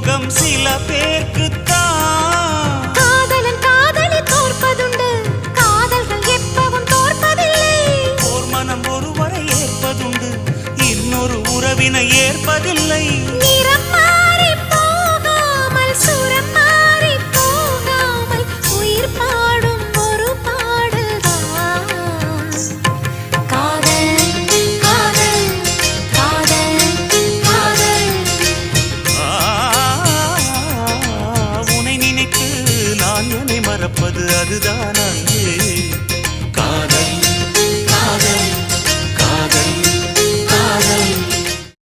யோகம் சில பேர்க்குத்தான். காதலன் காதலி தோற்பதுண்டு, காதல்கள் எப்பவும் தோற்பதில்லை. ஓர் மனம் ஒருவரை ஏற்பதுண்டு, இன்னொரு உறவினை ஏற்பதில்லை.